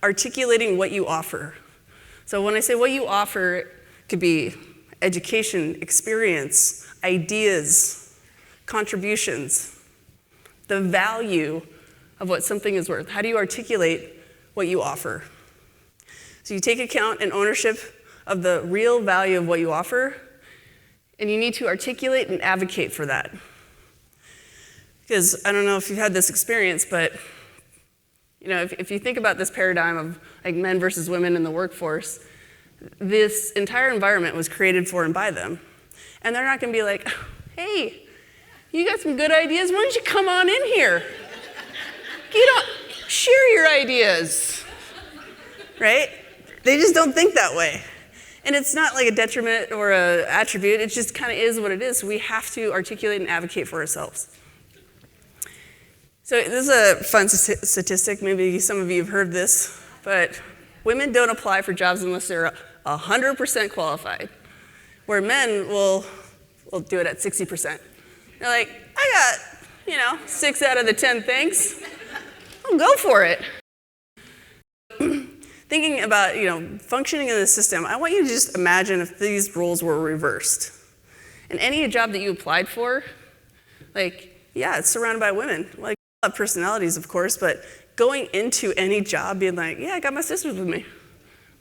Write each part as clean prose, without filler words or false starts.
articulating what you offer. So when I say what you offer, it could be education, experience, ideas, contributions, the value of what something is worth. How do you articulate what you offer? So you take account and ownership of the real value of what you offer, and you need to articulate and advocate for that. Because I don't know if you've had this experience, but if you think about this paradigm of like men versus women in the workforce, this entire environment was created for and by them. And they're not going to be like, hey, you got some good ideas, why don't you come on in here? Share your ideas, right? They just don't think that way. And it's not like a detriment or an attribute, it just kind of is what it is. We have to articulate and advocate for ourselves. So this is a fun statistic, maybe some of you have heard this, but women don't apply for jobs unless they're 100% qualified, where men will do it at 60%. They're like, I got, 6 out of the 10 things. I'll go for it. Thinking about, functioning in the system, I want you to just imagine if these roles were reversed. And any job that you applied for, it's surrounded by women. Like, a lot of personalities, of course, but going into any job being like, yeah, I got my sisters with me.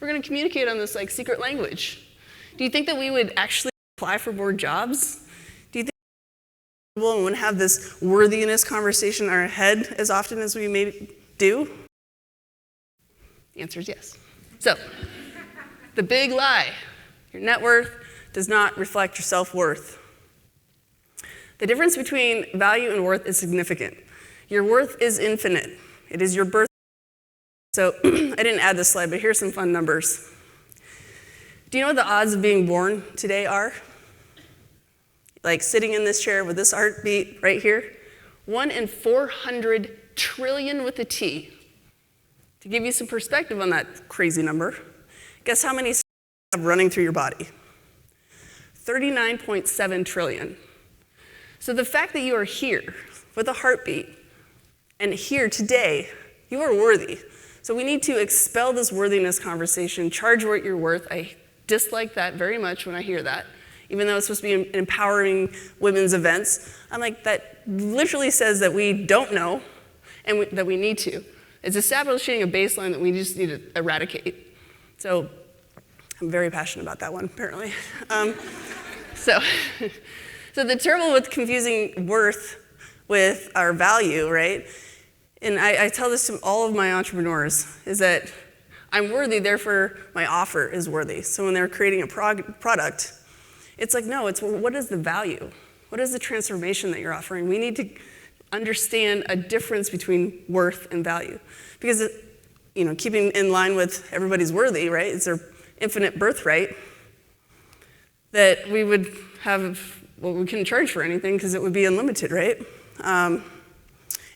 We're going to communicate on this secret language. Do you think that we would actually apply for more jobs? Do you think we wouldn't have this worthiness conversation in our head as often as we maybe do? The answer is yes. So, the big lie, your net worth does not reflect your self-worth. The difference between value and worth is significant. Your worth is infinite. It is your birth. So I didn't add this slide, but here's some fun numbers. Do you know what the odds of being born today are? Like sitting in this chair with this heartbeat right here? 1 in 400 trillion with a T. To give you some perspective on that crazy number, guess how many cells you have running through your body? 39.7 trillion. So the fact that you are here with a heartbeat and here today, you are worthy. So we need to expel this worthiness conversation, charge what you're worth. I dislike that very much when I hear that. Even though it's supposed to be empowering women's events, I'm like, that literally says that we don't know and that we need to. It's establishing a baseline that we just need to eradicate. So I'm very passionate about that one, apparently. So the trouble with confusing worth with our value, right? And I tell this to all of my entrepreneurs, is that I'm worthy, therefore my offer is worthy. So when they're creating a product, it's like, no, it's what is the value? What is the transformation that you're offering? We need to understand a difference between worth and value. Because, keeping in line with everybody's worthy, right? It's their infinite birthright, that we would have, we couldn't charge for anything because it would be unlimited, right?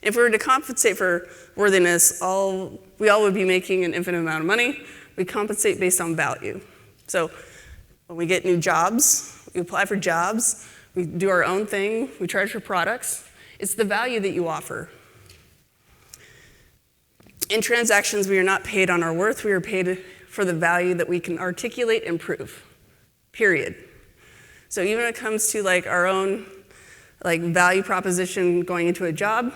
If we were to compensate for worthiness, we all would be making an infinite amount of money. We compensate based on value. So when we get new jobs, we apply for jobs, we do our own thing, we charge for products. It's the value that you offer. In transactions, we are not paid on our worth, we are paid for the value that we can articulate and prove, period. So even when it comes to our own value proposition going into a job,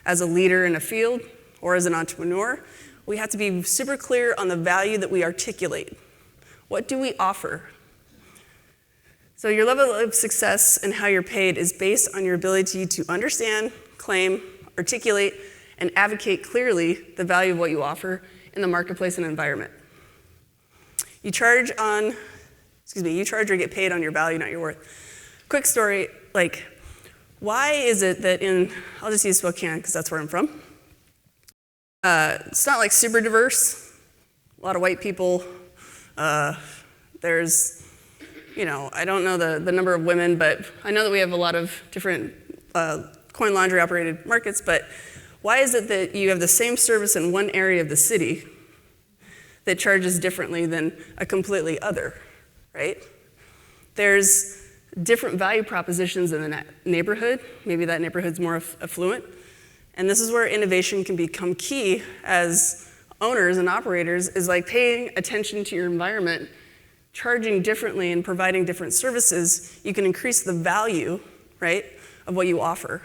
as a leader in a field or as an entrepreneur, we have to be super clear on the value that we articulate. What do we offer? So your level of success and how you're paid is based on your ability to understand, claim, articulate, and advocate clearly the value of what you offer in the marketplace and environment. You charge or get paid on your value, not your worth. Quick story, why is it that I'll just use Spokane because that's where I'm from. It's not super diverse, a lot of white people. There's, I don't know the number of women, but I know that we have a lot of different coin laundry operated markets, but why is it that you have the same service in one area of the city that charges differently than a completely other, right? There's different value propositions in the neighborhood. Maybe that neighborhood's more affluent. And this is where innovation can become key as owners and operators is like paying attention to your environment, charging differently and providing different services. You can increase the value, right, of what you offer.